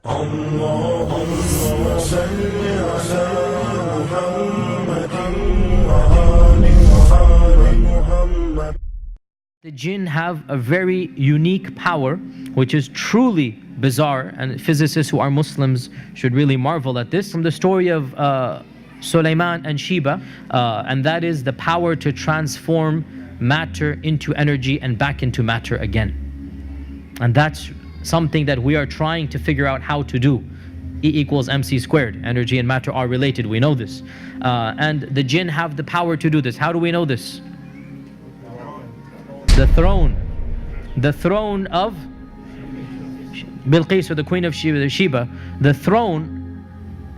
The jinn have a very unique power, which is truly bizarre, and physicists who are Muslims should really marvel at this. From the story of Sulaiman and Sheba, and that is the power to transform matter into energy and back into matter again. And that's something that we are trying to figure out how to do. E equals mc squared. Energy and matter are related, we know this. And the jinn have the power to do this. How do we know this? The throne of Bilqis, or the queen of Sheba, the throne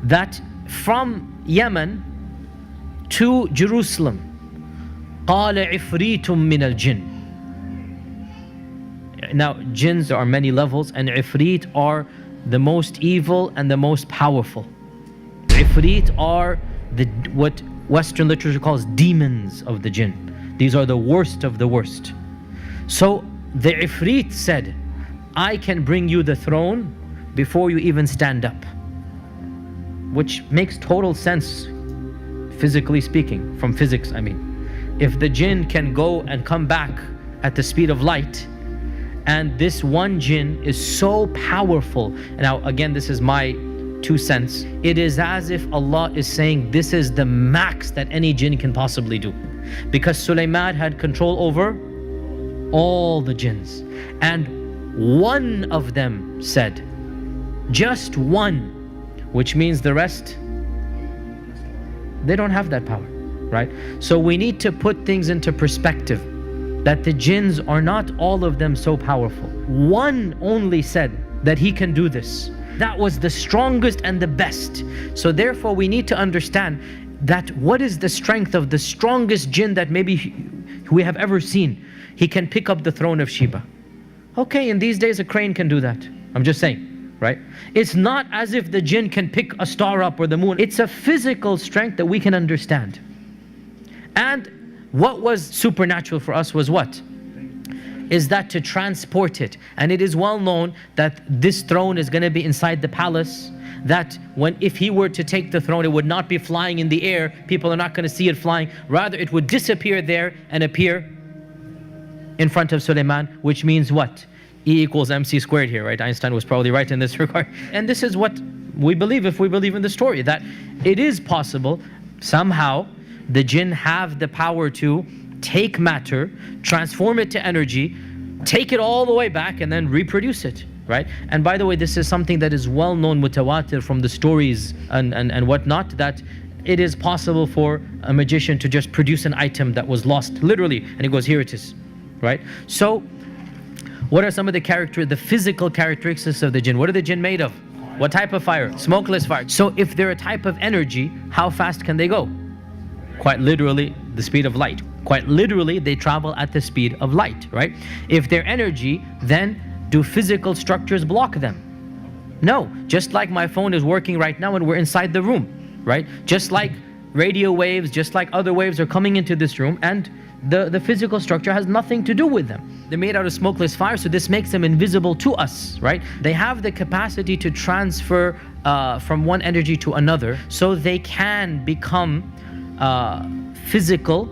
that from Yemen to Jerusalem, قال عفريت من الجن. Now, jinns, there are many levels, and ifrit are the most evil and the most powerful. Ifrit are what Western literature calls demons of the jinn. These are the worst of the worst. So the ifrit said, I can bring you the throne before you even stand up. Which makes total sense, physically speaking, from physics, I mean. If the jinn can go and come back at the speed of light, and this one jinn is so powerful. Now again, this is my 2 cents. It is as if Allah is saying this is the max that any jinn can possibly do. Because Sulaiman had control over all the jinns. And one of them said, just one, which means the rest, they don't have that power, right? So we need to put things into perspective, that the jinns are not all of them so powerful. One only said that he can do this. That was the strongest and the best. So therefore we need to understand that what is the strength of the strongest jinn that maybe we have ever seen. He can pick up the throne of Sheba. Okay, in these days a crane can do that. I'm just saying, right? It's not as if the jinn can pick a star up or the moon. It's a physical strength that we can understand. And what was supernatural for us was what? Is that to transport it. And it is well known that this throne is going to be inside the palace, that if he were to take the throne, it would not be flying in the air. People are not going to see it flying. Rather, it would disappear there and appear in front of Sulaiman, which means what? E equals mc squared here, right? Einstein was probably right in this regard. And this is what we believe, if we believe in the story, that it is possible somehow the jinn have the power to take matter, transform it to energy, take it all the way back, and then reproduce it, right? And by the way, this is something that is well known, mutawatir, from the stories and whatnot, that it is possible for a magician to just produce an item that was lost, literally, and he goes, here it is, right? So, what are some of the physical characteristics of the jinn? What are the jinn made of? What type of fire? Smokeless fire. So if they're a type of energy, how fast can they go? Quite literally, the speed of light. Quite literally, they travel at the speed of light, right? If they're energy, then do physical structures block them? No. Just like my phone is working right now and we're inside the room, right? Just like radio waves, just like other waves are coming into this room, and the physical structure has nothing to do with them. They're made out of smokeless fire, so this makes them invisible to us, right? They have the capacity to transfer from one energy to another, so they can become physical,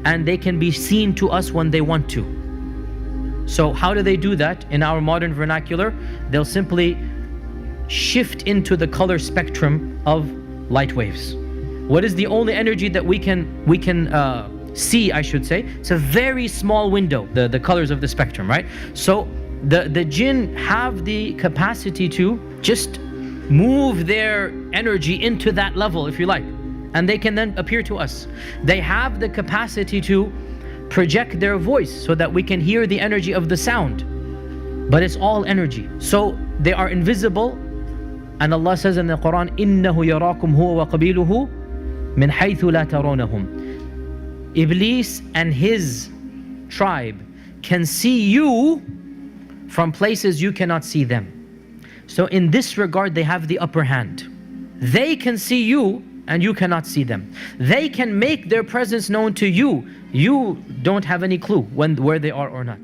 and they can be seen to us when they want to. So how do they do that? In our modern vernacular, they'll simply shift into the color spectrum of light waves. What is the only energy that we can see, I should say? It's a very small window, the colors of the spectrum, right? So the jinn have the capacity to just move their energy into that level, if you like, and they can then appear to us. They have the capacity to project their voice so that we can hear the energy of the sound, but it's all energy. So they are invisible, and Allah says in the Quran, إِنَّهُ يَرَاكُمْ هُوَ وَقَبِيلُهُ مِنْ حَيْثُ لَا تَرَوْنَهُمْ. Iblis and his tribe can see you from places you cannot see them. So in this regard, they have the upper hand. They can see you and you cannot see them. They can make their presence known to you. You don't have any clue where they are or not.